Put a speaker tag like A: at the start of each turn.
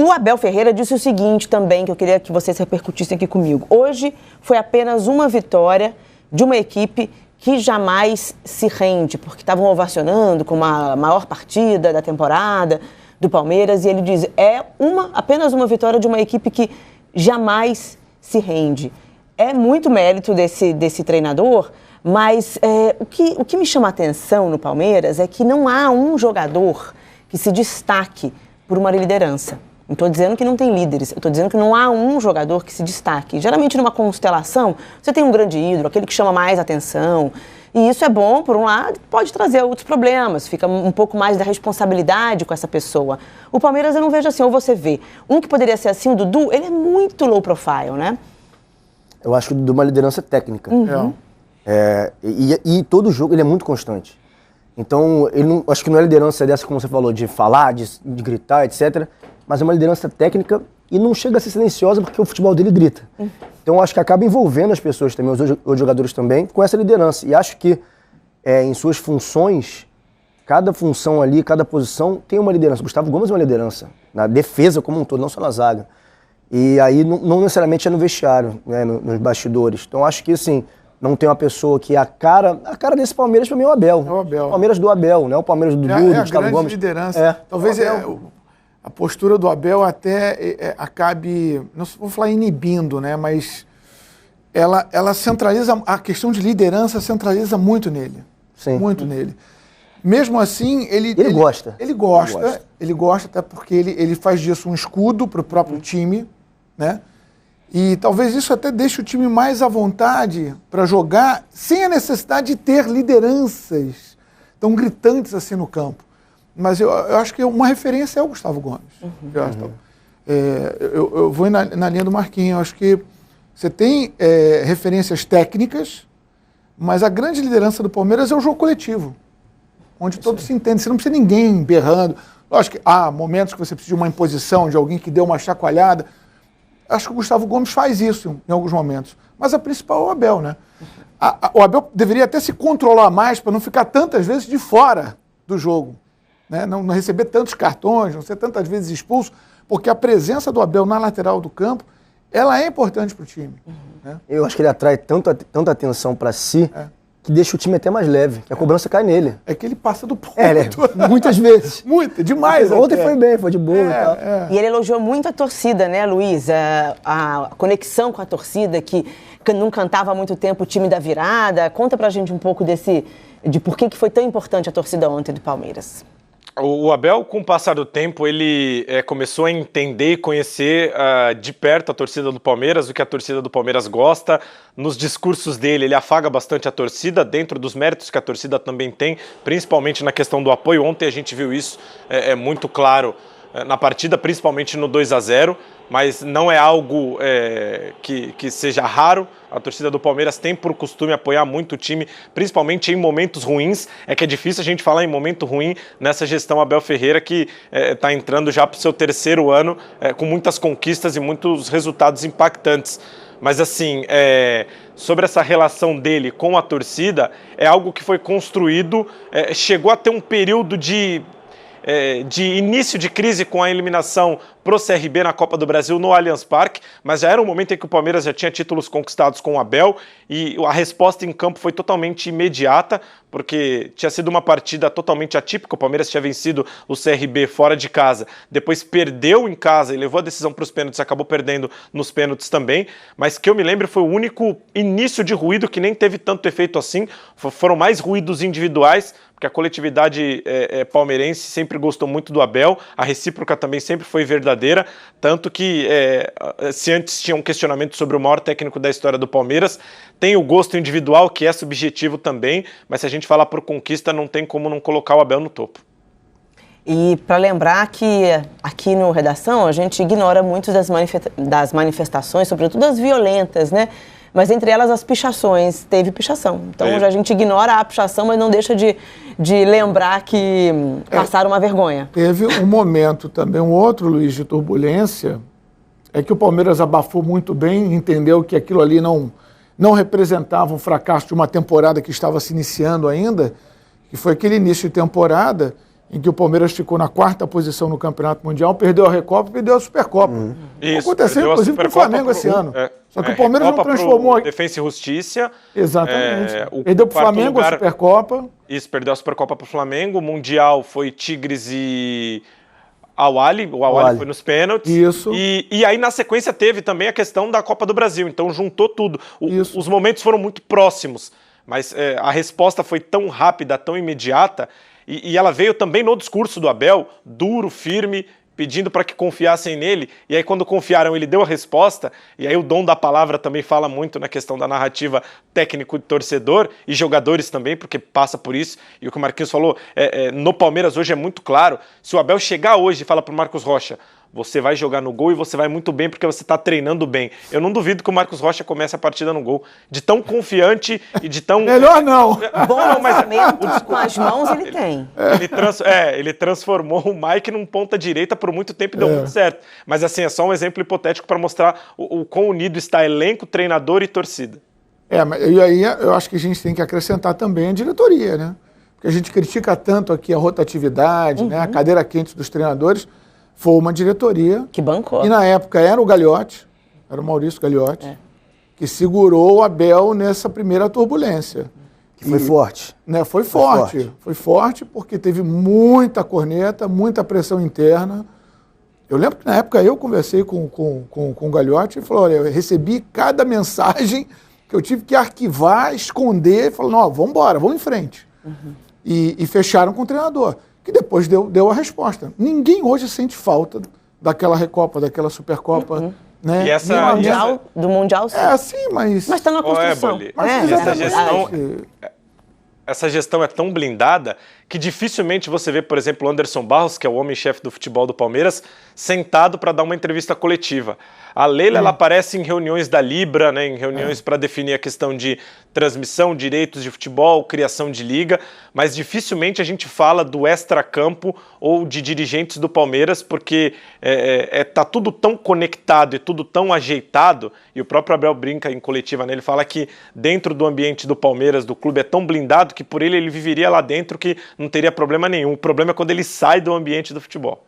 A: O Abel Ferreira disse o seguinte também, que eu queria que vocês repercutissem aqui comigo. Hoje foi apenas uma vitória de uma equipe que jamais se rende, porque estavam ovacionando com a maior partida da temporada do Palmeiras, e ele diz, apenas uma vitória de uma equipe que jamais se rende. É muito mérito desse treinador, mas o que me chama a atenção no Palmeiras é que não há um jogador que se destaque por uma liderança. Não estou dizendo que não tem líderes, eu estou dizendo que não há um jogador que se destaque. Geralmente, numa constelação, você tem um grande ídolo, aquele que chama mais atenção. E isso é bom, por um lado, pode trazer outros problemas, fica um pouco mais da responsabilidade com essa pessoa. O Palmeiras eu não vejo assim, ou você vê. Um que poderia ser assim, o Dudu, ele é muito low profile, né?
B: Eu acho que o Dudu é uma liderança técnica.
A: Uhum.
B: E todo jogo ele é muito constante. Então, acho que não é liderança dessa, como você falou, de falar, de gritar, etc., mas é uma liderança técnica e não chega a ser silenciosa porque o futebol dele grita. Então, acho que acaba envolvendo as pessoas também, os jogadores também, com essa liderança. E acho que em suas funções, cada função ali, cada posição tem uma liderança. O Gustavo Gomes é uma liderança, na defesa como um todo, não só na zaga. E aí não necessariamente é no vestiário, né, nos bastidores. Então, acho que, assim, não tem uma pessoa que a cara desse Palmeiras, para mim, é o Abel.
C: É o Abel.
B: O Palmeiras do Abel, não é o Palmeiras do Dudu, do Gustavo Gomes.
C: É a grande liderança. Talvez a postura do Abel até acabe, não vou falar inibindo, né, mas ela centraliza, a questão de liderança centraliza muito nele.
B: Sim.
C: Muito nele. Mesmo assim, ele
B: gosta.
C: Ele gosta, até porque ele faz disso um escudo para o próprio time, né? E talvez isso até deixe o time mais à vontade para jogar sem a necessidade de ter lideranças tão gritantes assim no campo. Mas eu acho que uma referência é o Gustavo Gomes. Eu vou na linha do Marquinhos. Eu acho que você tem referências técnicas, mas a grande liderança do Palmeiras é o jogo coletivo, onde todos se entendem. Você não precisa de ninguém berrando. Lógico que há momentos que você precisa de uma imposição, de alguém que dê uma chacoalhada. Acho que o Gustavo Gomes faz isso em alguns momentos. Mas a principal é o Abel, né? O Abel deveria até se controlar mais para não ficar tantas vezes de fora do jogo, né? Não receber tantos cartões, não ser tantas vezes expulso, porque a presença do Abel na lateral do campo, ela é importante para o time. Né?
B: Eu acho que ele atrai tanta atenção para si que deixa o time até mais leve, que a cobrança cai nele.
C: É que ele passa do ponto.
B: Muitas vezes.
C: Demais.
B: Ontem foi bem, foi de boa e tal.
A: E ele elogiou muito a torcida, né, Luiz? A conexão com a torcida, que não cantava há muito tempo o time da virada. Conta pra gente um pouco de por que foi tão importante a torcida ontem do Palmeiras.
D: O Abel, com o passar do tempo, ele começou a entender e conhecer de perto a torcida do Palmeiras, o que a torcida do Palmeiras gosta. Nos discursos dele, ele afaga bastante a torcida, dentro dos méritos que a torcida também tem, principalmente na questão do apoio. Ontem a gente viu isso muito claro na partida, principalmente no 2-0, mas não é algo que seja raro. A torcida do Palmeiras tem por costume apoiar muito o time, principalmente em momentos ruins. É que é difícil a gente falar em momento ruim nessa gestão Abel Ferreira, que está entrando já para o seu terceiro ano, com muitas conquistas e muitos resultados impactantes. Mas assim, sobre essa relação dele com a torcida, é algo que foi construído, chegou a ter um período de início de crise com a eliminação pro CRB na Copa do Brasil no Allianz Parque, mas já era um momento em que o Palmeiras já tinha títulos conquistados com o Abel e a resposta em campo foi totalmente imediata, porque tinha sido uma partida totalmente atípica. O Palmeiras tinha vencido o CRB fora de casa, depois perdeu em casa e levou a decisão para os pênaltis, acabou perdendo nos pênaltis também, mas que eu me lembro foi o único início de ruído que nem teve tanto efeito assim, foram mais ruídos individuais, porque a coletividade palmeirense sempre gostou muito do Abel, a recíproca também sempre foi verdadeira, tanto que se antes tinha um questionamento sobre o maior técnico da história do Palmeiras, tem o gosto individual, que é subjetivo também, mas se a gente falar por conquista, não tem como não colocar o Abel no topo.
A: E para lembrar que aqui no Redação a gente ignora muito das manifestações, sobretudo as violentas, né? Mas entre elas as pichações, teve pichação. Então a gente ignora a pichação, mas não deixa de lembrar que passaram uma vergonha.
C: Teve um momento também, um outro, Luiz, de turbulência, é que o Palmeiras abafou muito bem, entendeu que aquilo ali não representava um fracasso de uma temporada que estava se iniciando ainda, que foi aquele início de temporada em que o Palmeiras ficou na 4ª posição no Campeonato Mundial, perdeu a Recopa e perdeu a Supercopa.
D: Isso,
C: Aconteceu, inclusive, com o Flamengo esse ano. Só que o Palmeiras não transformou...
D: Defensa e Justiça.
C: Exatamente. Perdeu para o Flamengo a Supercopa.
D: Isso, perdeu a Supercopa para o Flamengo. O Mundial foi Tigres e Al-Ahly. O Al-Ahly foi nos pênaltis.
C: Isso.
D: E aí, na sequência, teve também a questão da Copa do Brasil. Então, juntou tudo. Os momentos foram muito próximos. Mas a resposta foi tão rápida, tão imediata. E ela veio também no discurso do Abel, duro, firme, pedindo para que confiassem nele, e aí quando confiaram ele deu a resposta, e aí o dom da palavra também fala muito na questão da narrativa técnico de torcedor, e jogadores também, porque passa por isso, e o que o Marquinhos falou, no Palmeiras hoje é muito claro, se o Abel chegar hoje e fala para o Marcos Rocha, você vai jogar no gol e você vai muito bem porque você está treinando bem. Eu não duvido que o Marcos Rocha comece a partida no gol. De tão confiante e de tão...
C: Melhor não!
A: Bom lançamento com as mãos ele tem.
D: Ele transformou o Mike num ponta-direita por muito tempo e deu muito certo. Mas assim, é só um exemplo hipotético para mostrar o quão unido está elenco, treinador e torcida.
C: E aí eu acho que a gente tem que acrescentar também a diretoria, né? Porque a gente critica tanto aqui a rotatividade, né? A cadeira quente dos treinadores. Foi uma diretoria.
A: Que bancou.
C: E na época era o Gagliotti, era o Maurício Gagliotti, que segurou o Abel nessa primeira turbulência.
B: Que foi forte.
C: Né, foi forte porque teve muita corneta, muita pressão interna. Eu lembro que na época eu conversei com o Gagliotti e falou, olha, eu recebi cada mensagem que eu tive que arquivar, esconder, e falou, não, vamos embora, vamos em frente. E fecharam com o treinador. Que depois deu a resposta. Ninguém hoje sente falta daquela Recopa, daquela Supercopa. Né?
A: E do Mundial, sim.
C: Sim, mas...
A: Mas está na construção.
D: Essa gestão é tão blindada que dificilmente você vê, por exemplo, o Anderson Barros, que é o homem-chefe do futebol do Palmeiras, sentado para dar uma entrevista coletiva. A Leila ela aparece em reuniões da Libra, né, em reuniões para definir a questão de transmissão, direitos de futebol, criação de liga, mas dificilmente a gente fala do extracampo ou de dirigentes do Palmeiras, porque tá tudo tão conectado e tudo tão ajeitado, e o próprio Abel brinca em coletiva, né, ele fala que dentro do ambiente do Palmeiras, do clube, é tão blindado que por ele viveria lá dentro que não teria problema nenhum. O problema é quando ele sai do ambiente do futebol.